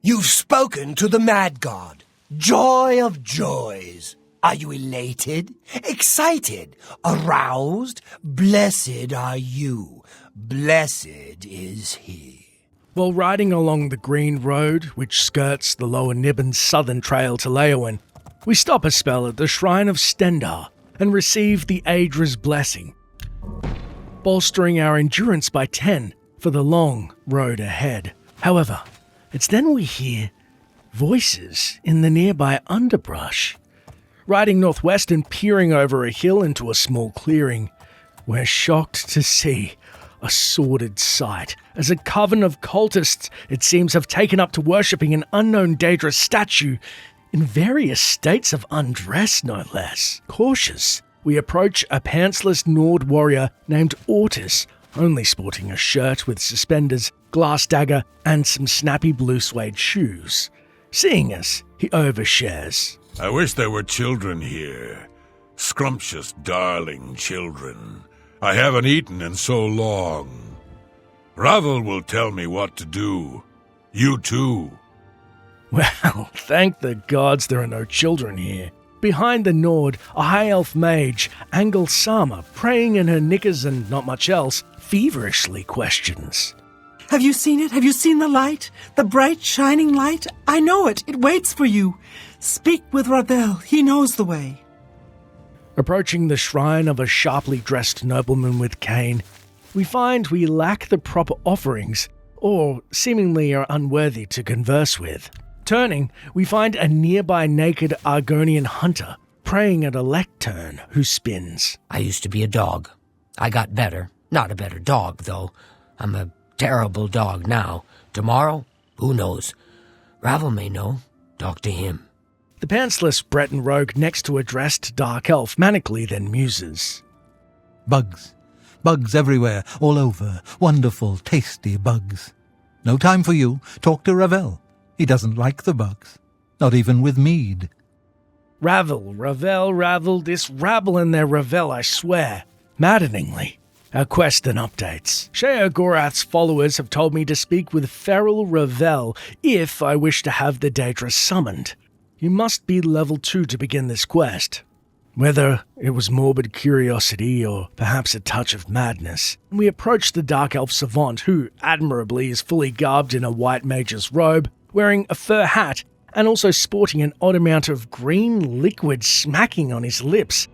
You've spoken to the mad god, joy of joys. Are you elated, excited, aroused? Blessed are you. Blessed is he. While riding along the green road, which skirts the Lower Niben's southern trail to Leowyn, we stop a spell at the Shrine of Stendar and receive the Aedra's blessing, bolstering our endurance by 10 for the long road ahead. However, it's then we hear voices in the nearby underbrush. Riding northwest and peering over a hill into a small clearing, we're shocked to see a sordid sight, as a coven of cultists, it seems, have taken up to worshipping an unknown Daedra statue in various states of undress, no less. Cautious, we approach a pantsless Nord warrior named Ortis, only sporting a shirt with suspenders, glass dagger, and some snappy blue suede shoes. Seeing us, he overshares. I wish there were children here. Scrumptious, darling children. I haven't eaten in so long. Ravel will tell me what to do. You too. Well, thank the gods there are no children here. Behind the Nord, a high elf mage, Angel Sama, praying in her knickers and not much else, feverishly questions. Have you seen it? Have you seen the light? The bright, shining light? I know it. It waits for you. Speak with Ravel. He knows the way. Approaching the shrine of a sharply dressed nobleman with cane, we find we lack the proper offerings, or seemingly are unworthy to converse with. Turning, we find a nearby naked Argonian hunter praying at a lectern who spins. I used to be a dog. I got better. Not a better dog, though. I'm a terrible dog now. Tomorrow? Who knows? Ravel may know. Talk to him. The pantsless Breton rogue next to a dressed dark elf manically then muses. Bugs. Bugs everywhere, all over. Wonderful, tasty bugs. No time for you. Talk to Ravel. He doesn't like the bugs. Not even with mead. Ravel, this rabble and their Ravel, I swear. Maddeningly. Our quest then updates. Sheogorath's followers have told me to speak with feral Ravel if I wish to have the Daedra summoned. You must be level 2 to begin this quest. Whether it was morbid curiosity or perhaps a touch of madness, we approach the dark elf savant who, admirably, is fully garbed in a white mage's robe, wearing a fur hat and also sporting an odd amount of green liquid smacking on his lips,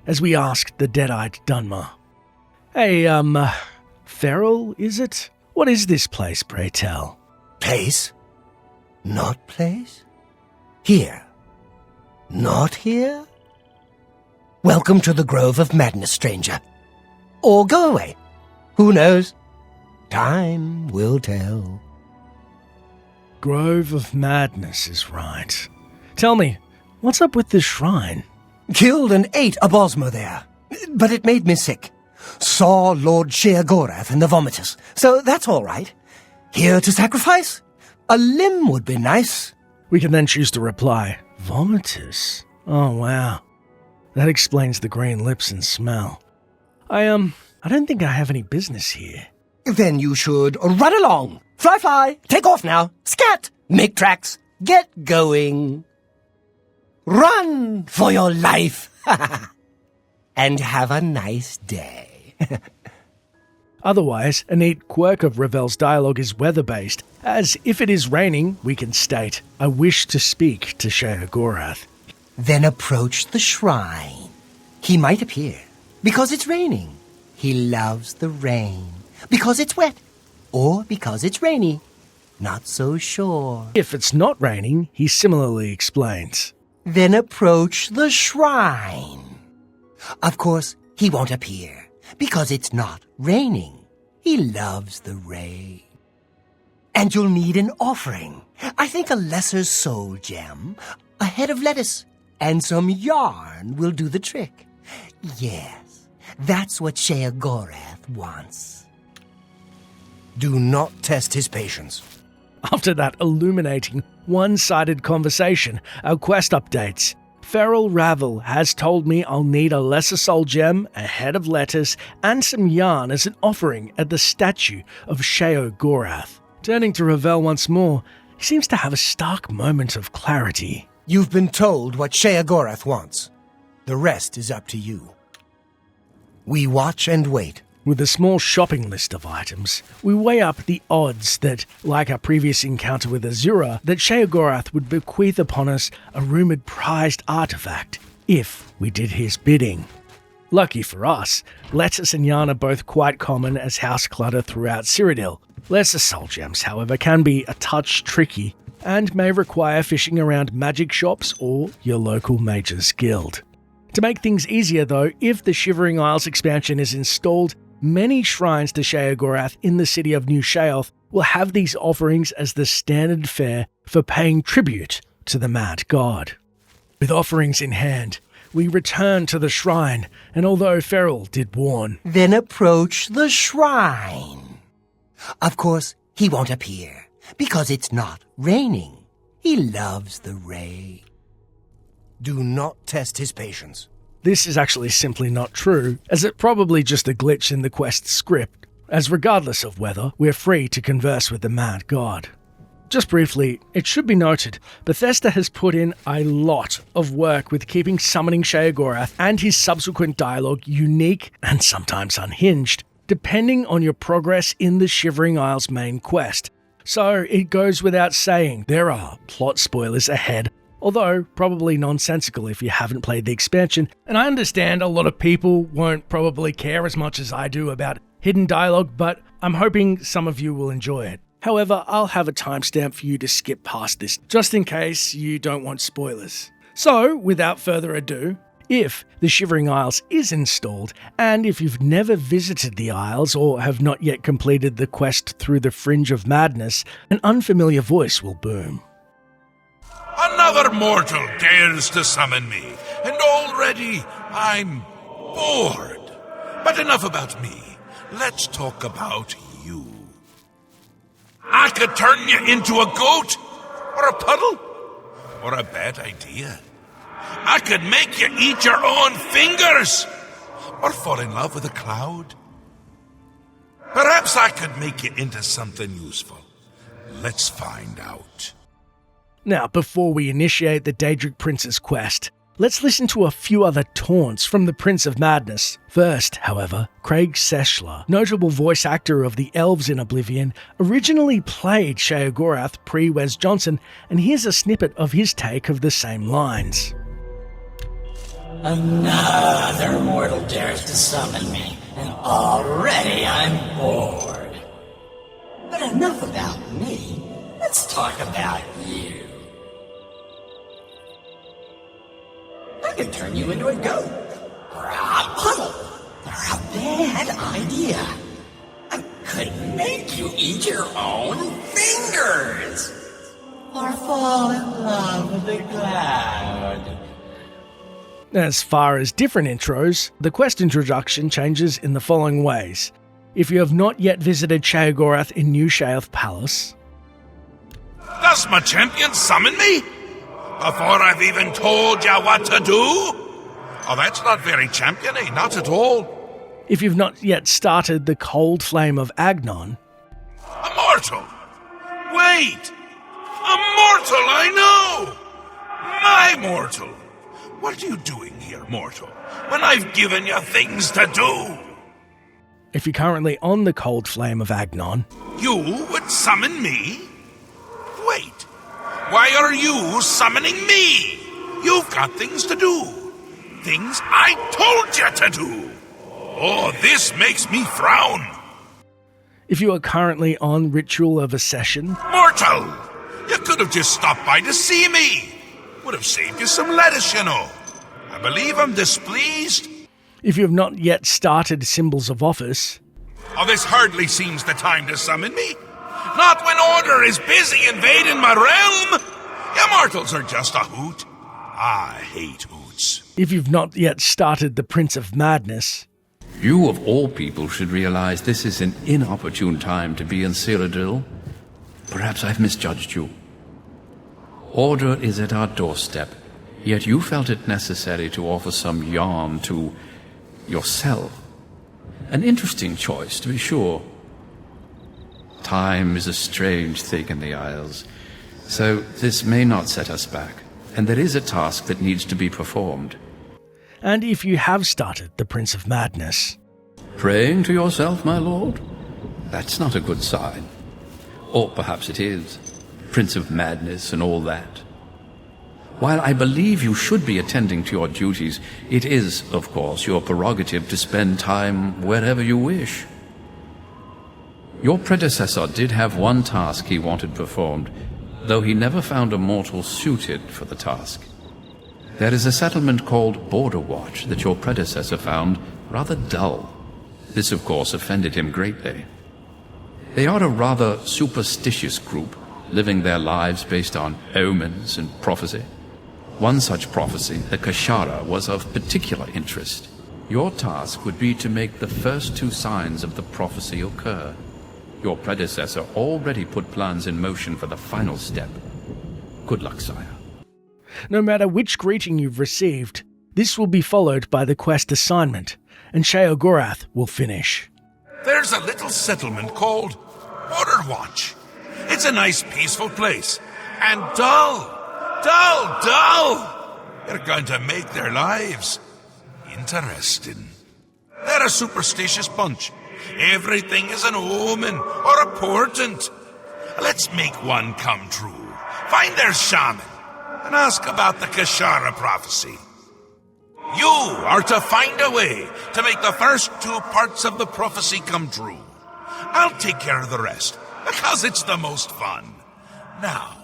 as we ask the dead-eyed Dunmer. Hey, feral, is it? What is this place, pray tell? Place? Not place? Here. Not here? Welcome to the Grove of Madness, stranger. Or go away. Who knows? Time will tell. Grove of Madness is right. Tell me, what's up with this shrine? Killed and ate a Bosmo there, but it made me sick. Saw Lord Sheogorath in the vomitus, so that's all right. Here to sacrifice? A limb would be nice. We can then choose to reply, vomitus? Oh, wow. That explains the green lips and smell. I don't think I have any business here. Then you should run along. Fly, take off now. Scat, make tracks, get going. Run for your life. And have a nice day. Otherwise, a neat quirk of Ravel's dialogue is weather-based, as if it is raining, we can state, I wish to speak to Sheogorath. Then approach the shrine. He might appear, because it's raining. He loves the rain, because it's wet, or because it's rainy. Not so sure. If it's not raining, he similarly explains. Then approach the shrine. Of course, he won't appear, because it's not raining. He loves the rain. And you'll need an offering. I think a lesser soul gem, a head of lettuce, and some yarn will do the trick. Yes, that's what Sheogorath wants. Do not test his patience. After that illuminating, one-sided conversation, our quest updates. Feral Ravel has told me I'll need a lesser soul gem, a head of lettuce, and some yarn as an offering at the statue of Sheogorath. Turning to Ravel once more, he seems to have a stark moment of clarity. You've been told what Sheogorath wants. The rest is up to you. We watch and wait. With a small shopping list of items, we weigh up the odds that, like our previous encounter with Azura, that Sheogorath would bequeath upon us a rumoured prized artifact, if we did his bidding. Lucky for us, lettuce and yarn are both quite common as house clutter throughout Cyrodiil. Lesser soul gems, however, can be a touch tricky, and may require fishing around magic shops or your local mage's guild. To make things easier though, if the Shivering Isles expansion is installed, many shrines to Sheogorath in the city of New Sheoth will have these offerings as the standard fare for paying tribute to the mad god. With offerings in hand, we return to the shrine, and although Feral did warn, Then approach the shrine. Of course, he won't appear, because it's not raining. He loves the rain. Do not test his patience. this is actually simply not true, as it's probably just a glitch in the quest script, as regardless of weather, we're free to converse with the mad god. Just briefly, it should be noted, Bethesda has put in a lot of work with keeping summoning Sheogorath and his subsequent dialogue unique and sometimes unhinged, depending on your progress in the Shivering Isles main quest. So it goes without saying, there are plot spoilers ahead, although probably nonsensical if you haven't played the expansion, and I understand a lot of people won't probably care as much as I do about hidden dialogue, but I'm hoping some of you will enjoy it. However, I'll have a timestamp for you to skip past this, just in case you don't want spoilers. So, without further ado, if the Shivering Isles is installed, and if you've never visited the Isles or have not yet completed the quest through the Fringe of Madness, an unfamiliar voice will boom. Another mortal dares to summon me, and already I'm bored. But enough about me. Let's talk about you. I could turn you into a goat, or a puddle, or a bad idea. I could make you eat your own fingers, or fall in love with a cloud. Perhaps I could make you into something useful. Let's find out. Now, before we initiate the Daedric Prince's quest, let's listen to a few other taunts from the Prince of Madness. First, however, Craig Seschler, notable voice actor of the Elves in Oblivion, originally played Sheogorath pre-Wes Johnson, and here's a snippet of his take of the same lines. Another mortal dares to summon me, and already I'm bored. But enough about me. Let's talk about you. I could turn you into a goat, or a puddle, or a bad idea. I could make you eat your own fingers, or fall in love with the cloud. As far as different intros, the quest introduction changes in the following ways. If you have not yet visited Sheogorath in New Sheoth Palace, Does my champion summon me? Before I've even told you what to do? Oh, that's not very champion-y, not at all. if you've not yet started the Cold Flame of Agnon, A mortal! Wait! A mortal, I know! My mortal! What are you doing here, mortal, when I've given you things to do? if you're currently on the Cold Flame of Agnon, You would summon me? Wait, why are you summoning me? You've got things to do. Things I told you to do. Oh, this makes me frown. if you are currently on Ritual of Accession, Mortal! You could have just stopped by to see me. Would have saved you some lettuce, you know. I believe I'm displeased. if you have not yet started Symbols of Office, Oh, this hardly seems the time to summon me. Not when Order is busy invading my realm. You mortals are just a hoot. I hate hoots. if you've not yet started the Prince of Madness, You, of all people, should realize this is an inopportune time to be in Cyrodiil. Perhaps I've misjudged you. Order is at our doorstep, yet you felt it necessary to offer some yarn to yourself. An interesting choice, to be sure. Time is a strange thing in the Isles. So this may not set us back, and there is a task that needs to be performed. And if you have started the Prince of Madness, Praying to yourself, my lord? That's not a good sign. Or perhaps it is. Prince of Madness and all that. While I believe you should be attending to your duties, it is, of course, your prerogative to spend time wherever you wish. Your predecessor did have one task he wanted performed, though he never found a mortal suited for the task. There is a settlement called Border Watch that your predecessor found rather dull. This, of course, offended him greatly. They are a rather superstitious group, living their lives based on omens and prophecy. One such prophecy, the Kashara, was of particular interest. Your task would be to make the first two signs of the prophecy occur. Your predecessor already put plans in motion for the final step. Good luck, sire. no matter which greeting you've received, this will be followed by the quest assignment, and Sheogorath will finish. There's a little settlement called Border Watch. It's a nice, peaceful place. And dull. They're going to make their lives interesting. They're a superstitious bunch. Everything is an omen or a portent. Let's make one come true. Find their shaman and ask about the Kashara prophecy. You are to find a way to make the first two parts of the prophecy come true. I'll take care of the rest, because it's the most fun. Now,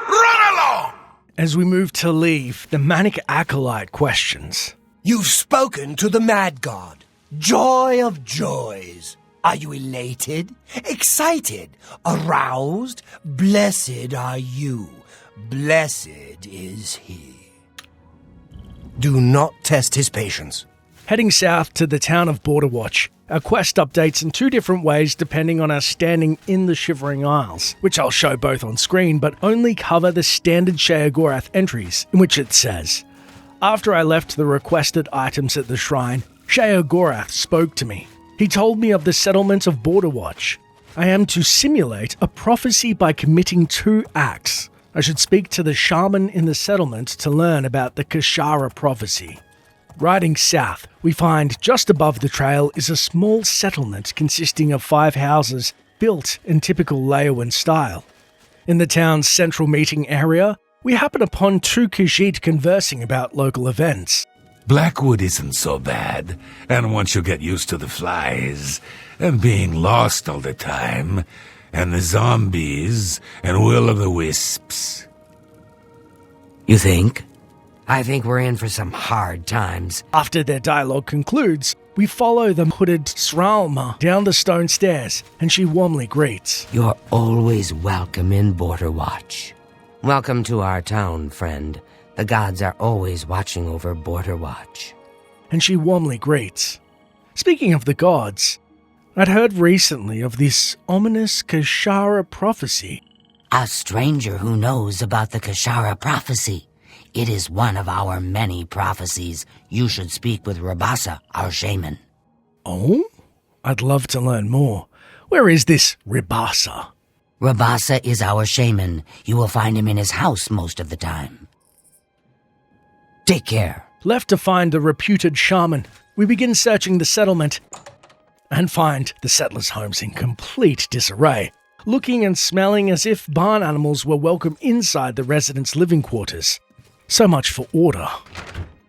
run along! As we move to leave, the manic acolyte questions. You've spoken to the mad god, joy of joys. Are you elated, excited, aroused? Blessed are you. Blessed is he. Do not test his patience. Heading south to the town of Border Watch, our quest updates in two different ways depending on our standing in the Shivering Isles, which I'll show both on screen but only cover the standard Sheogorath entries, in which it says, "After I left the requested items at the shrine, Sheogorath spoke to me. He told me of the settlement of Border Watch. I am to simulate a prophecy by committing 2 acts. I should speak to the shaman in the settlement to learn about the Kashara prophecy." Riding south, we find just above the trail is a small settlement consisting of 5 houses built in typical Leowan style. In the town's central meeting area, we happen upon 2 Khajiit conversing about local events. Blackwood isn't so bad, and once you get used to the flies, and being lost all the time, and the zombies, and will-o'-the-wisps. You think? I think we're in for some hard times. After their dialogue concludes, we follow the hooded Sralma down the stone stairs, and she warmly greets. You're always welcome in Border Watch. Welcome to our town, friend. The gods are always watching over Border Watch. And she warmly greets. Speaking of the gods, I'd heard recently of this ominous Kashara prophecy. A stranger who knows about the Kashara prophecy. It is one of our many prophecies. You should speak with Rabasa, our shaman. Oh? I'd love to learn more. Where is this Rabasa? Rabasa is our shaman. You will find him in his house most of the time. Take care. Left to find the reputed shaman, we begin searching the settlement and find the settlers' homes in complete disarray, looking and smelling as if barn animals were welcome inside the residents' living quarters. So much for order.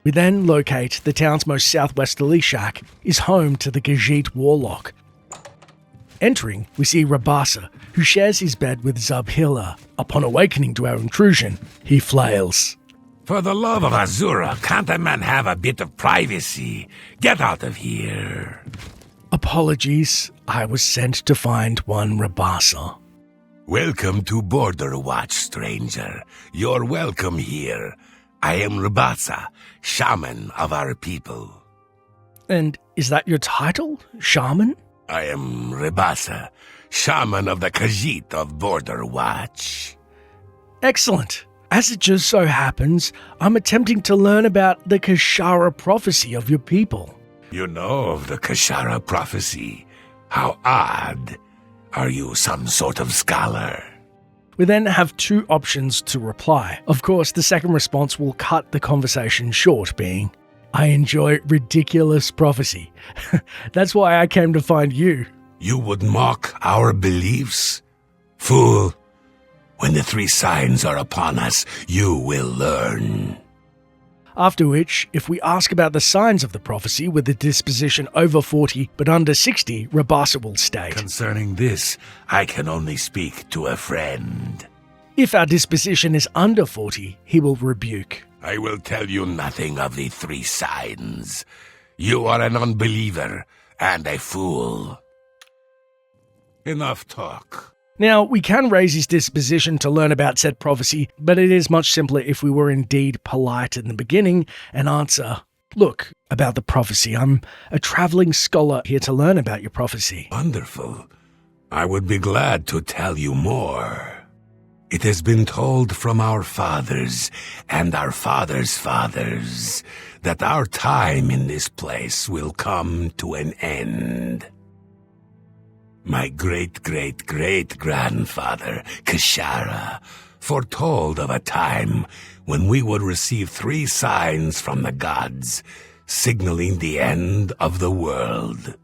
We then locate the town's most southwesterly shack is home to the Khajiit warlock. Entering, we see Rabasa, who shares his bed with Zabhila. Upon awakening to our intrusion, he flails. For the love of Azura, can't a man have a bit of privacy? Get out of here. Apologies, I was sent to find one Rabasa. Welcome to Border Watch, stranger. You're welcome here. I am Rabasa, shaman of our people. And is that your title, shaman? I am Rabasa, shaman of the Khajiit of Border Watch. Excellent. As it just so happens, I'm attempting to learn about the Kashara prophecy of your people. You know of the Kashara prophecy? How odd. Are you some sort of scholar? We then have two options to reply. Of course, the second response will cut the conversation short, being, I enjoy ridiculous prophecy. That's why I came to find you. You would mock our beliefs? Fool, when the three signs are upon us, you will learn. After which, if we ask about the signs of the prophecy with a disposition over 40 but under 60, Rabasa will state, Concerning this, I can only speak to a friend. If our disposition is under 40, he will rebuke. I will tell you nothing of the three signs. You are an unbeliever and a fool. Enough talk. Now, we can raise his disposition to learn about said prophecy, but it is much simpler if we were indeed polite in the beginning and answer, Look, about the prophecy, I'm a travelling scholar here to learn about your prophecy. Wonderful. I would be glad to tell you more. It has been told from our fathers and our fathers' fathers that our time in this place will come to an end. My great-great-great-grandfather, Kishara, foretold of a time when we would receive three signs from the gods, signaling the end of the world.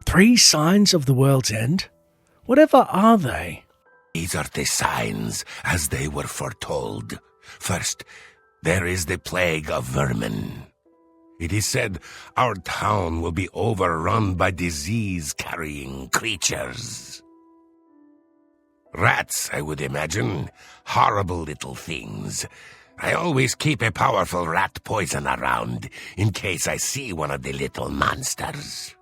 3 signs of the world's end? Whatever are they? These are the signs as they were foretold. First, there is the plague of vermin. It is said our town will be overrun by disease-carrying creatures. Rats, I would imagine. Horrible little things. I always keep a powerful rat poison around in case I see one of the little monsters.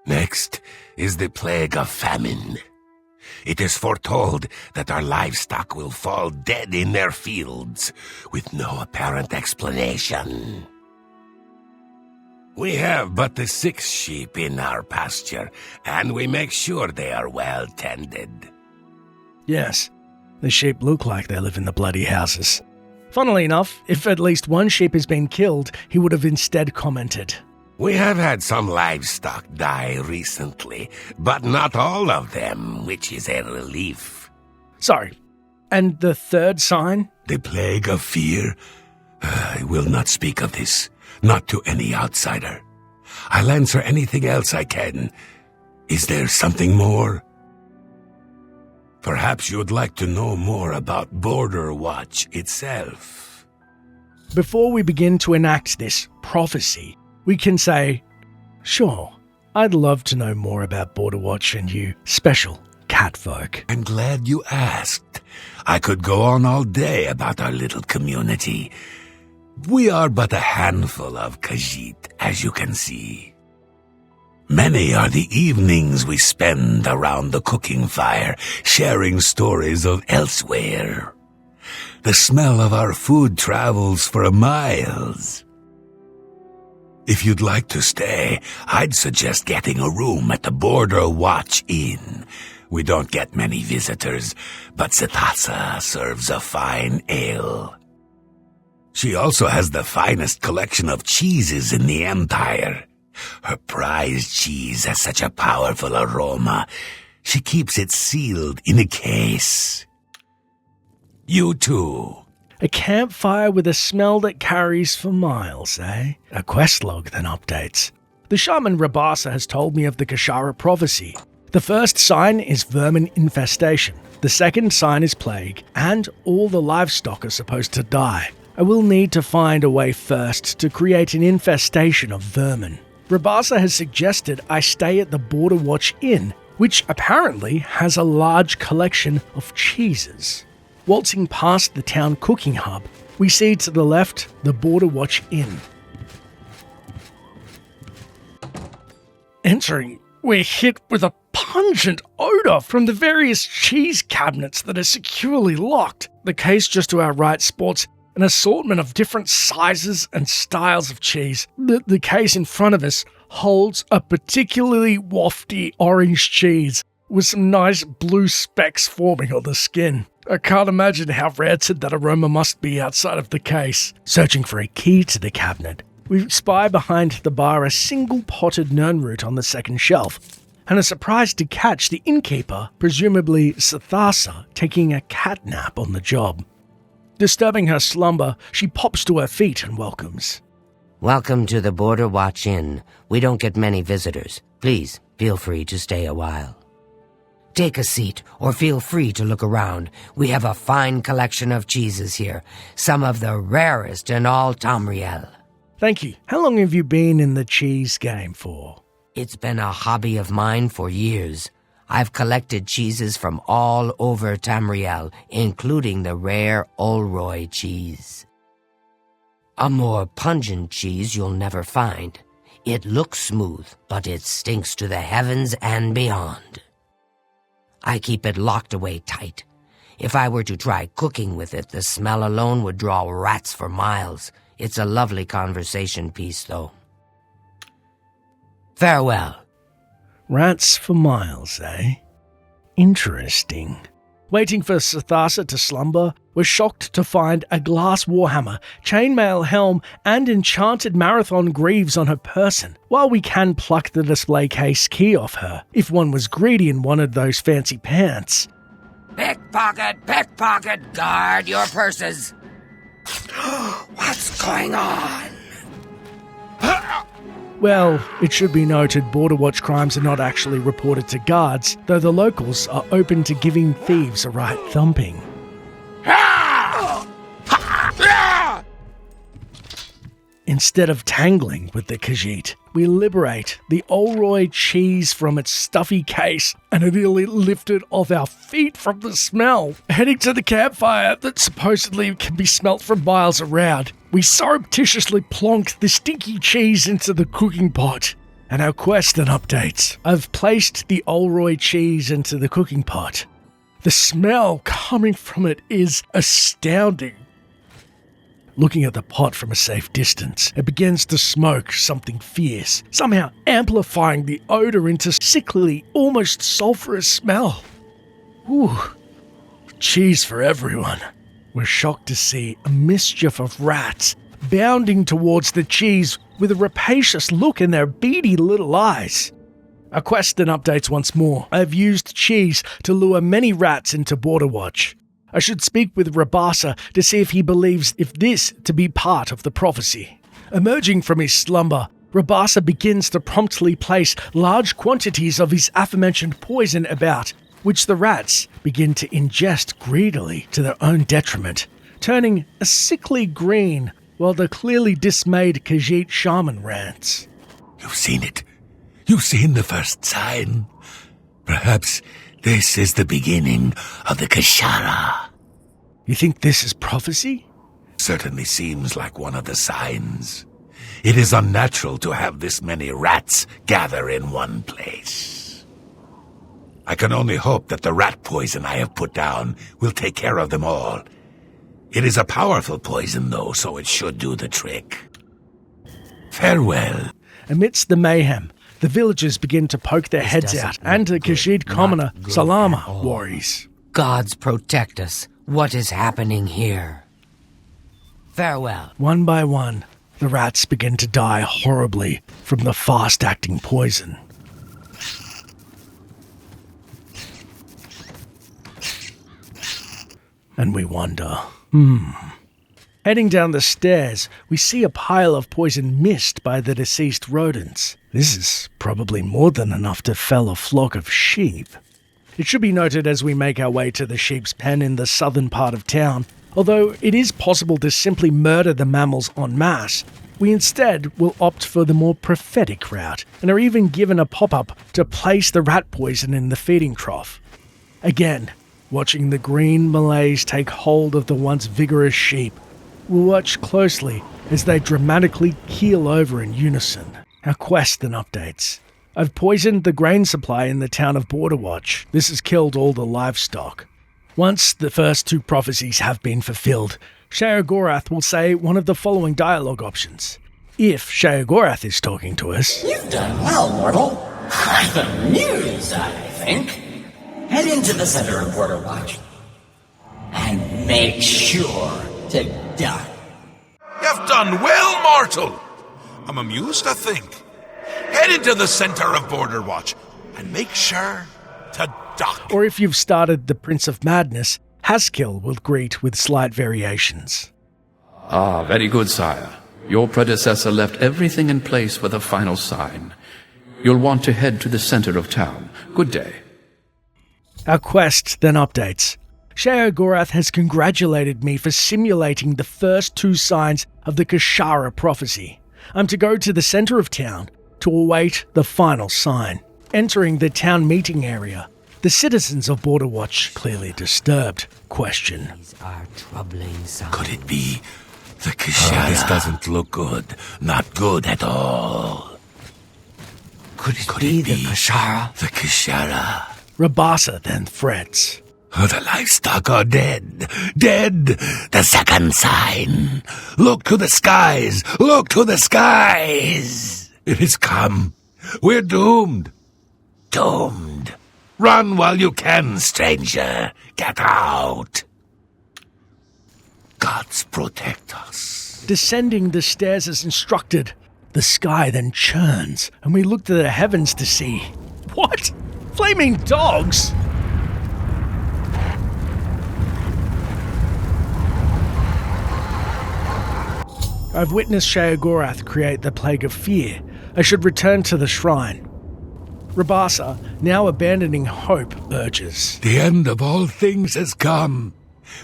Next is the plague of famine. It is foretold that our livestock will fall dead in their fields with no apparent explanation. We have but the 6 sheep in our pasture, and we make sure they are well tended. Yes, the sheep look like they live in the bloody houses. Funnily enough, if at least one sheep has been killed, he would have instead commented, We have had some livestock die recently, but not all of them, which is a relief. Sorry, and the third sign? The plague of fear? I will not speak of this, not to any outsider. I'll answer anything else I can. Is there something more? Perhaps you'd like to know more about Border Watch itself. Before we begin to enact this prophecy, we can say, Sure, I'd love to know more about Border Watch and you special catfolk. I'm glad you asked. I could go on all day about our little community. We are but a handful of Khajiit, as you can see. Many are the evenings we spend around the cooking fire, sharing stories of elsewhere. The smell of our food travels for miles. If you'd like to stay, I'd suggest getting a room at the Border Watch Inn. We don't get many visitors, but Sethasa serves a fine ale. She also has the finest collection of cheeses in the Empire. Her prized cheese has such a powerful aroma. She keeps it sealed in a case. You too. A campfire with a smell that carries for miles, eh? A quest log then updates. The shaman Rabasa has told me of the Kishara prophecy. The first sign is vermin infestation. The second sign is plague, and all the livestock are supposed to die. I will need to find a way first to create an infestation of vermin. Rabasa has suggested I stay at the Border Watch Inn, which apparently has a large collection of cheeses. Waltzing past the town cooking hub, we see to the left the Border Watch Inn. Entering, we're hit with a pungent odour from the various cheese cabinets that are securely locked. The case just to our right sports an assortment of different sizes and styles of cheese. The case in front of us holds a particularly wafty orange cheese with some nice blue specks forming on the skin. I can't imagine how rancid that aroma must be outside of the case. Searching for a key to the cabinet, we spy behind the bar a single potted nirnroot on the second shelf. and are surprised to catch the innkeeper, presumably Sathasa, taking a cat nap on the job. Disturbing her slumber, she pops to her feet and welcomes. Welcome to the Border Watch Inn. We don't get many visitors. Please, feel free to stay a while. Take a seat, or feel free to look around. We have a fine collection of cheeses here, some of the rarest in all Tamriel. Thank you. How long have you been in the cheese game for? It's been a hobby of mine for years. I've collected cheeses from all over Tamriel, including the rare Olroy cheese. A more pungent cheese you'll never find. It looks smooth, but it stinks to the heavens and beyond. I keep it locked away tight. If I were to try cooking with it, the smell alone would draw rats for miles. It's a lovely conversation piece, though. Farewell. Rats for miles, eh? Interesting. Waiting for Sathasa to slumber, we're shocked to find a glass warhammer, chainmail helm, and enchanted marathon greaves on her person. While we can pluck the display case key off her, if one was greedy and wanted those fancy pants. Pickpocket, pickpocket, guard your purses. What's going on? Well, it should be noted Border Watch crimes are not actually reported to guards, though the locals are open to giving thieves a right thumping. Instead of tangling with the Khajiit, we liberate the Olroy cheese from its stuffy case and immediately lift it off our feet from the smell. Heading to the campfire that supposedly can be smelt from miles around, we surreptitiously plonk the stinky cheese into the cooking pot. And our quest and updates. I've placed the Olroy cheese into the cooking pot. The smell coming from it is astounding. Looking at the pot from a safe distance, it begins to smoke something fierce, somehow amplifying the odor into sickly, almost sulphurous smell. Ooh, cheese for everyone. We're shocked to see a mischief of rats bounding towards the cheese with a rapacious look in their beady little eyes. Our quest and updates once more. I've used cheese to lure many rats into Border Watch. I should speak with Rabasa to see if he believes this to be part of the prophecy. Emerging from his slumber, Rabasa begins to promptly place large quantities of his aforementioned poison about, which the rats begin to ingest greedily to their own detriment, turning a sickly green while the clearly dismayed Khajiit shaman rants. You've seen it. You've seen the first sign. Perhaps this is the beginning of the Kashara. You think this is prophecy? Certainly seems like one of the signs. It is unnatural to have this many rats gather in one place. I can only hope that the rat poison I have put down will take care of them all. It is a powerful poison, though, so it should do the trick. Farewell. Amidst the mayhem, the villagers begin to poke their heads out, and the Khajiit commoner, Salama, worries. Gods protect us. What is happening here? Farewell. One by one, the rats begin to die horribly from the fast-acting poison. And we wonder, Heading down the stairs, we see a pile of poison missed by the deceased rodents. This is probably more than enough to fell a flock of sheep. It should be noted as we make our way to the sheep's pen in the southern part of town, although it is possible to simply murder the mammals en masse, we instead will opt for the more prophetic route, and are even given a pop-up to place the rat poison in the feeding trough. Again, watching the green malaise take hold of the once vigorous sheep, we'll watch closely as they dramatically keel over in unison. Our quest and updates. I've poisoned the grain supply in the town of Border Watch. This has killed all the livestock. Once the first two prophecies have been fulfilled, Sheogorath will say one of the following dialogue options. If Sheogorath is talking to us... You've done well, mortal. Quite the news, I think. Head into the center of Border Watch. And make sure to duck. You've done well, mortal. I'm amused, I think. Head into the center of Border Watch and make sure to duck. Or if you've started the Prince of Madness, Haskill will greet with slight variations. Ah, very good, sire. Your predecessor left everything in place for the final sign. You'll want to head to the center of town. Good day. Our quest then updates. Sheogorath has congratulated me for simulating the first 2 signs of the Kashara prophecy. I'm to go to the center of town to await the final sign. Entering the town meeting area, the citizens of Border Watch clearly disturbed. Question. These are troubling signs. Could it be the Kashara? This doesn't look good. Not good at all. Could it be the Kashara? The Kashara. Rabasa then threats. Oh, the livestock are dead. Dead. The second sign. Look to the skies. Look to the skies. It has come. We're doomed. Doomed. Run while you can, stranger. Get out. Gods protect us. Descending the stairs as instructed, the sky then churns, and we look to the heavens to see. What? Flaming dogs? I've witnessed Sheogorath create the Plague of Fear. I should return to the shrine. Rabasa, now abandoning hope, urges. The end of all things has come.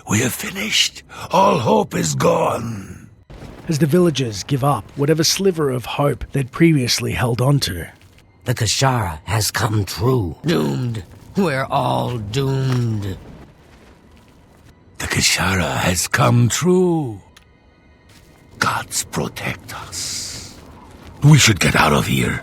We have finished. All hope is gone. As the villagers give up whatever sliver of hope they'd previously held onto. The Kashara has come true. Doomed. We're all doomed. The Kashara has come true. Gods protect us. We should get out of here.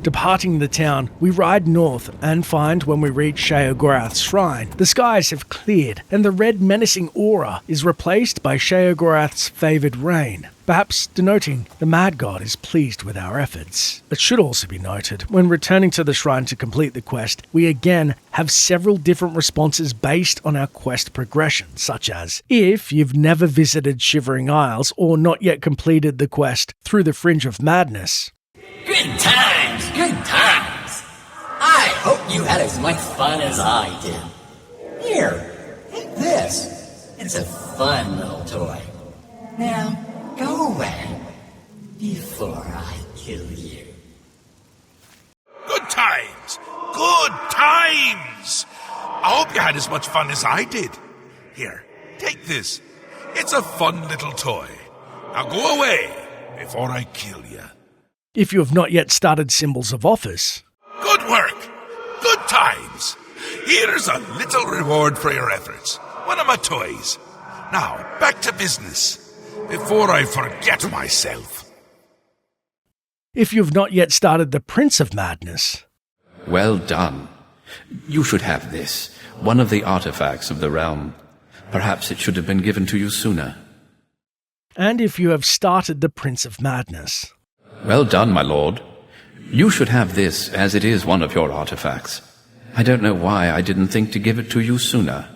Departing the town, we ride north and find when we reach Sheogorath's shrine, the skies have cleared and the red menacing aura is replaced by Sheogorath's favoured rain, perhaps denoting the mad god is pleased with our efforts. It should also be noted, when returning to the shrine to complete the quest, we again have several different responses based on our quest progression, such as, if you've never visited Shivering Isles or not yet completed the quest through the Fringe of Madness. Good times, good times. I hope you had as much fun as I did. Here, take this. It's a fun little toy. Now, go away before I kill you. Good times. Good times. I hope you had as much fun as I did. Here, take this. It's a fun little toy. Now go away before I kill you. If you have not yet started Symbols of Office. Good work. Good times. Here's a little reward for your efforts. One of my toys. Now, back to business. Before I forget myself. If you have not yet started the Prince of Madness. Well done. You should have this, one of the artifacts of the realm. Perhaps it should have been given to you sooner. And if you have started the Prince of Madness. Well done, my lord. You should have this, as it is one of your artifacts. I don't know why I didn't think to give it to you sooner.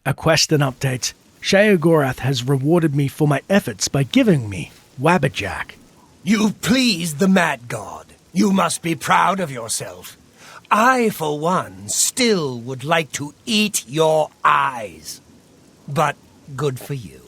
A quest and update. Sheogorath has rewarded me for my efforts by giving me Wabberjack. You've pleased the mad god. You must be proud of yourself. I, for one, still would like to eat your eyes. But good for you.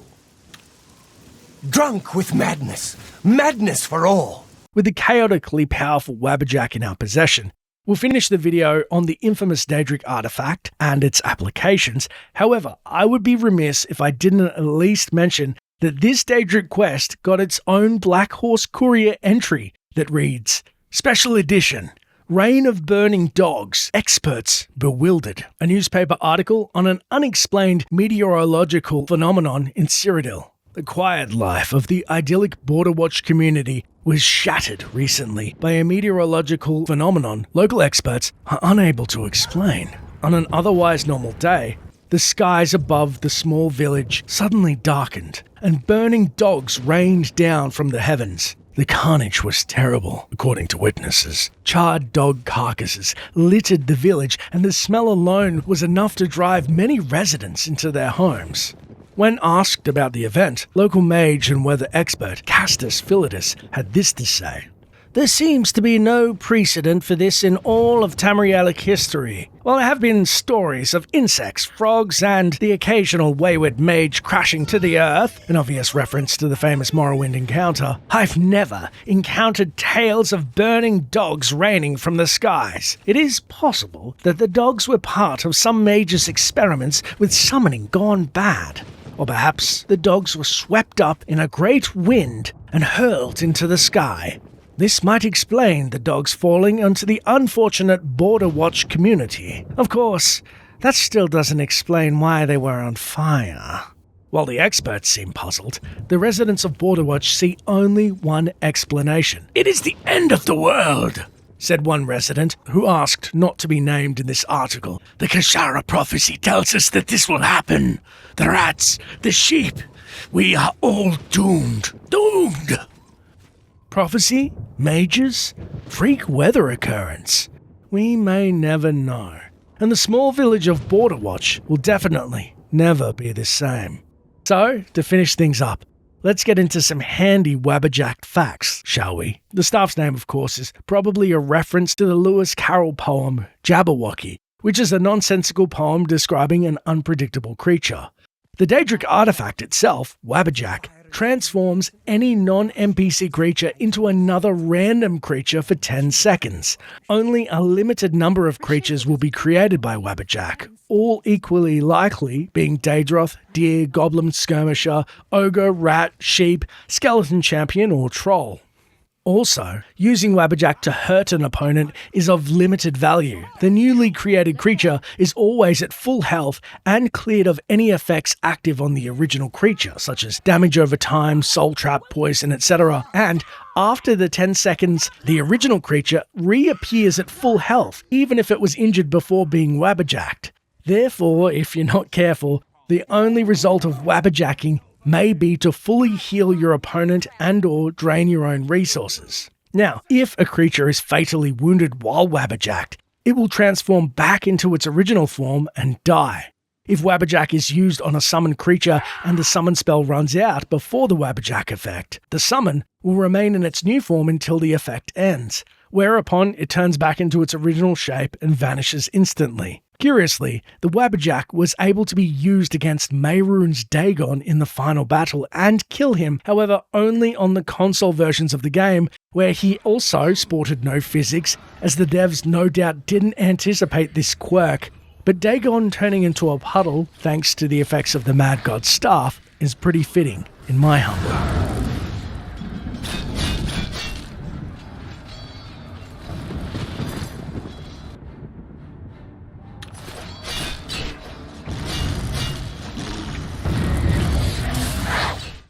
Drunk with madness. Madness for all. With the chaotically powerful Wabberjack in our possession, we'll finish the video on the infamous Daedric artifact and its applications. However, I would be remiss if I didn't at least mention that this Daedric quest got its own Black Horse Courier entry that reads, Special Edition, Reign of Burning Dogs, Experts Bewildered, a newspaper article on an unexplained meteorological phenomenon in Cyrodiil. The quiet life of the idyllic Border Watch community was shattered recently by a meteorological phenomenon local experts are unable to explain. On an otherwise normal day, the skies above the small village suddenly darkened, and burning dogs rained down from the heavens. The carnage was terrible, according to witnesses. Charred dog carcasses littered the village, and the smell alone was enough to drive many residents into their homes. When asked about the event, local mage and weather expert Castus Philetus had this to say. There seems to be no precedent for this in all of Tamrielic history. While there have been stories of insects, frogs, and the occasional wayward mage crashing to the earth, an obvious reference to the famous Morrowind encounter, I've never encountered tales of burning dogs raining from the skies. It is possible that the dogs were part of some mage's experiments with summoning gone bad. Or perhaps the dogs were swept up in a great wind and hurled into the sky. This might explain the dogs falling onto the unfortunate Border Watch community. Of course, that still doesn't explain why they were on fire. While the experts seem puzzled, the residents of Border Watch see only one explanation. "It is the end of the world," said one resident, who asked not to be named in this article. "The Kashara prophecy tells us that this will happen. The rats, the sheep, we are all doomed. Doomed!" Prophecy? Mages? Freak weather occurrence? We may never know. And the small village of Border Watch will definitely never be the same. So, to finish things up, let's get into some handy Wabberjack facts, shall we? The staff's name, of course, is probably a reference to the Lewis Carroll poem Jabberwocky, which is a nonsensical poem describing an unpredictable creature. The Daedric artifact itself, Wabberjack, transforms any non-NPC creature into another random creature for 10 seconds. Only a limited number of creatures will be created by Wabberjack, all equally likely being Daedroth, deer, goblin skirmisher, ogre, rat, sheep, skeleton champion, or troll. Also, using Wabberjack to hurt an opponent is of limited value. The newly created creature is always at full health and cleared of any effects active on the original creature, such as damage over time, soul trap, poison, etc. And after the 10 seconds, the original creature reappears at full health, even if it was injured before being Wabberjacked. Therefore, if you're not careful, the only result of Wabberjacking may be to fully heal your opponent and or drain your own resources. Now, if a creature is fatally wounded while Wabberjacked, it will transform back into its original form and die. If Wabberjack is used on a summoned creature and the summon spell runs out before the Wabberjack effect, the summon will remain in its new form until the effect ends, whereupon it turns back into its original shape and vanishes instantly. Curiously, the Wabberjack was able to be used against Mehrunes Dagon in the final battle and kill him, however only on the console versions of the game, where he also sported no physics, as the devs no doubt didn't anticipate this quirk. But Dagon turning into a puddle, thanks to the effects of the Mad God's staff, is pretty fitting, in my humble